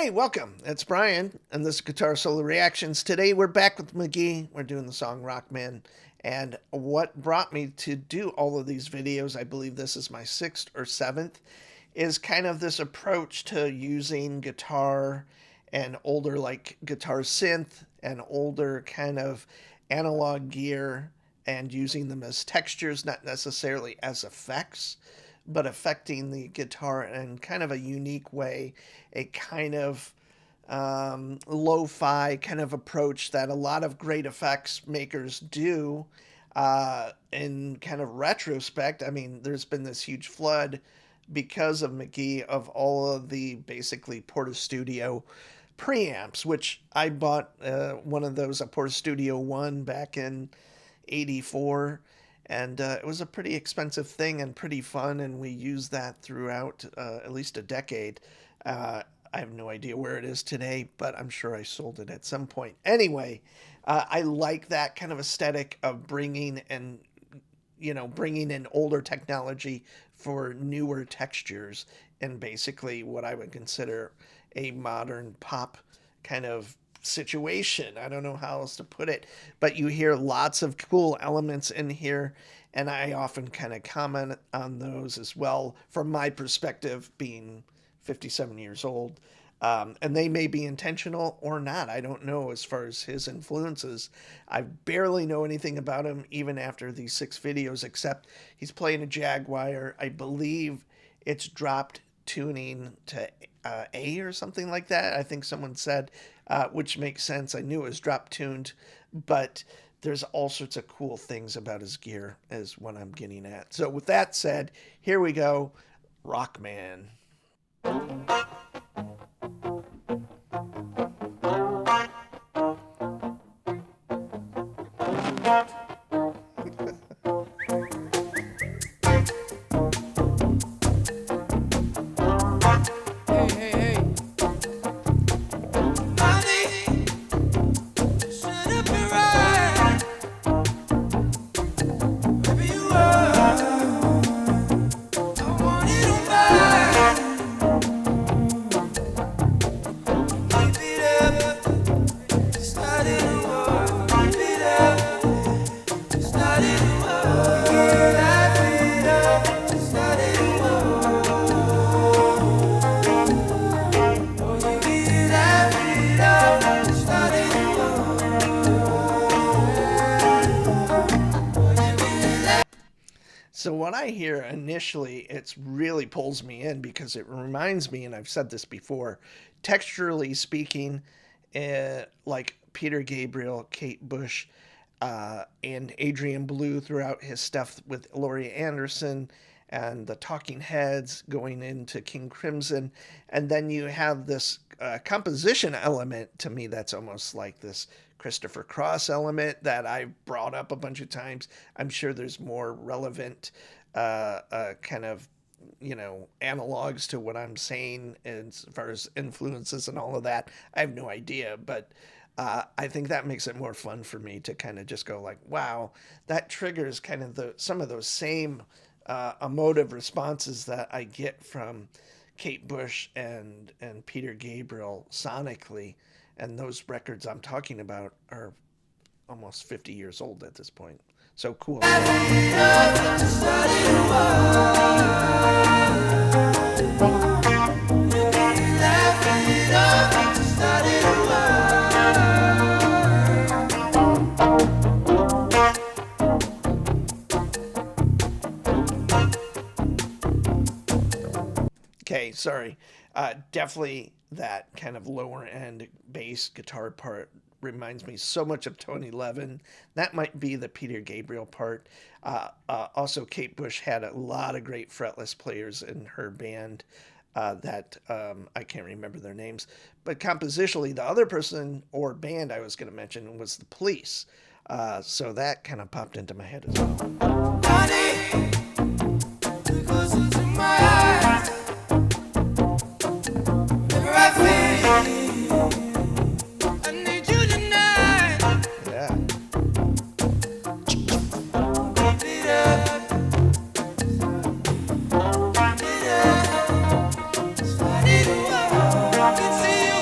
Hey, welcome. It's Brian, and this is Guitar Solo Reactions. Today we're back with mk.gee. We're doing the song Rockman. And what brought me to do all of these videos, I believe this is my sixth or seventh, is kind of this approach to using guitar and older like guitar synth and older kind of analog gear and using them as textures, not necessarily as effects, but affecting the guitar in kind of a unique way, a kind of lo-fi kind of approach that a lot of great effects makers do. In kind of retrospect, I mean, there's been this huge flood because of mk.gee of all of the basically Porta Studio preamps, which I bought one of those, a Porta Studio 1 back in 84, and it was a pretty expensive thing and pretty fun, and we used that throughout at least a decade. I have no idea where it is today, but I'm sure I sold it at some point. Anyway, I like that kind of aesthetic of bringing in older technology for newer textures and basically what I would consider a modern pop kind of situation. I don't know how else to put it, but you hear lots of cool elements in here, and I often kind of comment on those as well from my perspective, being 57 years old. And they may be intentional or not. I don't know as far as his influences. I barely know anything about him even after these 6 videos, except he's playing a Jaguar. I believe it's dropped tuning to A or something like that. I think someone said, which makes sense. I knew it was drop tuned, but there's all sorts of cool things about his gear is what I'm getting at. So with that said, here we go. Rockman. Hey, hey, hey. Honey, shut up and ride. Wherever you are, I want it on mine. Keep it up, started a war. Keep it up, started a war. Keep it up, started a war. So what I hear initially, it really pulls me in because it reminds me, and I've said this before, texturally speaking, like Peter Gabriel, Kate Bush, and Adrian Blue throughout his stuff with Laurie Anderson and the Talking Heads going into King Crimson. And then you have this composition element to me that's almost like this Christopher Cross element that I've brought up a bunch of times. I'm sure there's more relevant kind of analogs to what I'm saying as far as influences and all of that. I have no idea, but I think that makes it more fun for me to kind of just go like, wow, that triggers kind of some of those same emotive responses that I get from Kate Bush and Peter Gabriel sonically. And those records I'm talking about are almost 50 years old at this point. So cool. Okay, sorry. Definitely that kind of lower end bass guitar part reminds me so much of Tony Levin. That might be the Peter Gabriel part. Also, Kate Bush had a lot of great fretless players in her band that I can't remember their names. But compositionally, the other person or band I was going to mention was the Police. So that kind of popped into my head as well. Honey, because it's in my eyes. Whenever I feel, I need you tonight. Yeah. Keep it up, keep it up. Started a war. I can see you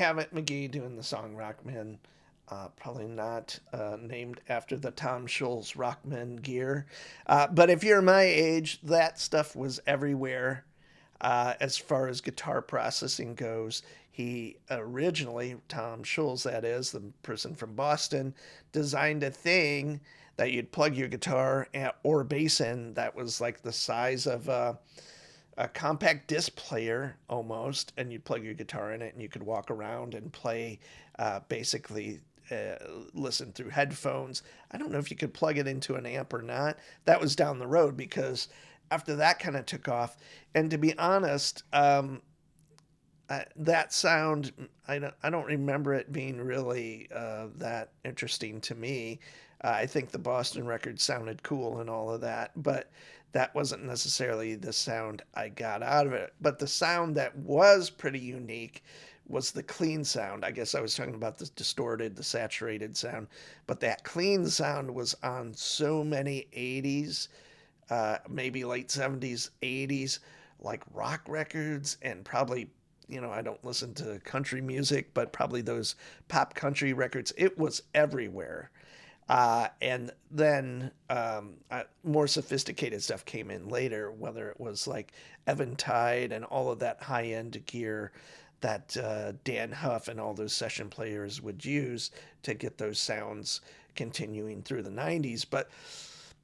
have it McGee doing the song Rockman. Probably not named after the Tom Schulz Rockman gear. But if you're my age, that stuff was everywhere as far as guitar processing goes. He originally, Tom Schulz, that is, the person from Boston, designed a thing that you'd plug your guitar or bass in that was like the size of a compact disc player almost, and you'd plug your guitar in it and you could walk around and play basically listen through headphones. I don't know if you could plug it into an amp or not. That was down the road because after that kind of took off, and to be honest, that sound I don't remember it being really that interesting to me. I think the Boston record sounded cool and all of that, but that wasn't necessarily the sound I got out of it. But the sound that was pretty unique was the clean sound. I guess I was talking about the distorted, the saturated sound, but that clean sound was on so many 80s, maybe late 70s, 80s, like rock records, and probably, I don't listen to country music, but probably those pop country records. It was everywhere. And then more sophisticated stuff came in later, whether it was like Eventide and all of that high end gear that Dan Huff and all those session players would use to get those sounds continuing through the 90s. But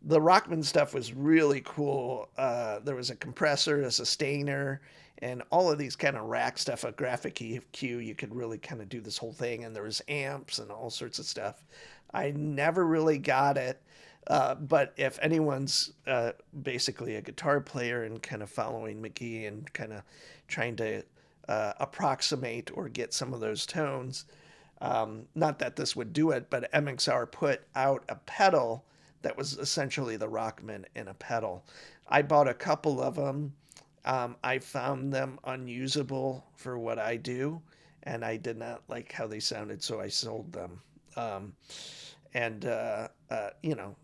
the Rockman stuff was really cool. There was a compressor, a sustainer, and all of these kind of rack stuff, a graphic EQ. You could really kind of do this whole thing, and there was amps and all sorts of stuff. I never really got it, but if anyone's basically a guitar player and kind of following McGee and kind of trying to approximate or get some of those tones, not that this would do it, but MXR put out a pedal that was essentially the Rockman in a pedal. I bought a couple of them. I found them unusable for what I do, and I did not like how they sounded, so I sold them. And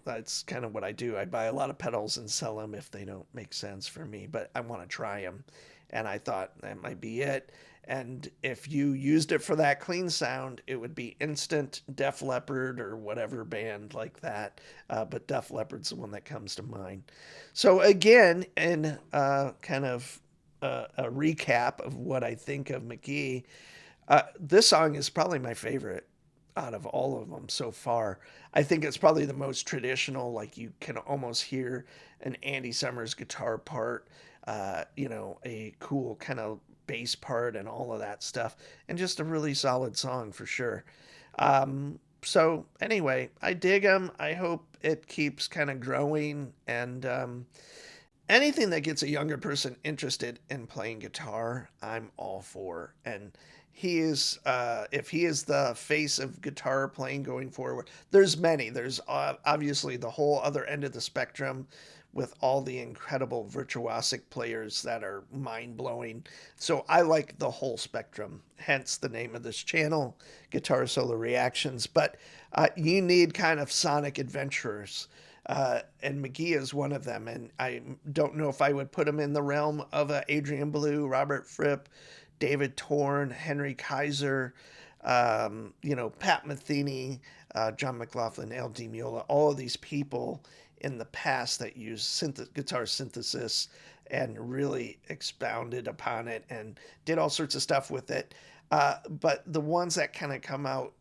that's kind of what I do. I buy a lot of pedals and sell them if they don't make sense for me, but I want to try them. And I thought that might be it. And if you used it for that clean sound, it would be instant Def Leppard or whatever band like that. But Def Leppard's the one that comes to mind. So, again, in kind of a recap of what I think of McGee, this song is probably my favorite out of all of them so far. I think it's probably the most traditional. Like you can almost hear an Andy Summers guitar part, a cool kind of bass part and all of that stuff, and just a really solid song for sure. So anyway, I dig them. I hope it keeps kind of growing, and anything that gets a younger person interested in playing guitar, I'm all for. And he is, if he is the face of guitar playing going forward, there's many. There's obviously the whole other end of the spectrum with all the incredible virtuosic players that are mind blowing. So I like the whole spectrum, hence the name of this channel, Guitar Solo Reactions. But you need kind of sonic adventurers. And McGee is one of them. And I don't know if I would put him in the realm of Adrian Belew, Robert Fripp, David Torn, Henry Kaiser, Pat Metheny, John McLaughlin, Al Di Meola, all of these people in the past that used guitar synthesis and really expounded upon it and did all sorts of stuff with it. But the ones that kind of come out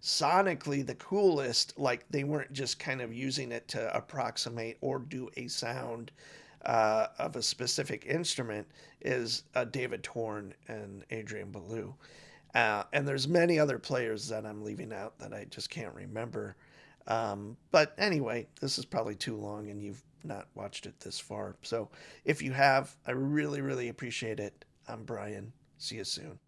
sonically the coolest, like they weren't just kind of using it to approximate or do a sound of a specific instrument, is David Torn and Adrian Belew. And there's many other players that I'm leaving out that I just can't remember. But anyway, this is probably too long and you've not watched it this far. So if you have, I really, really appreciate it. I'm Brian. See you soon.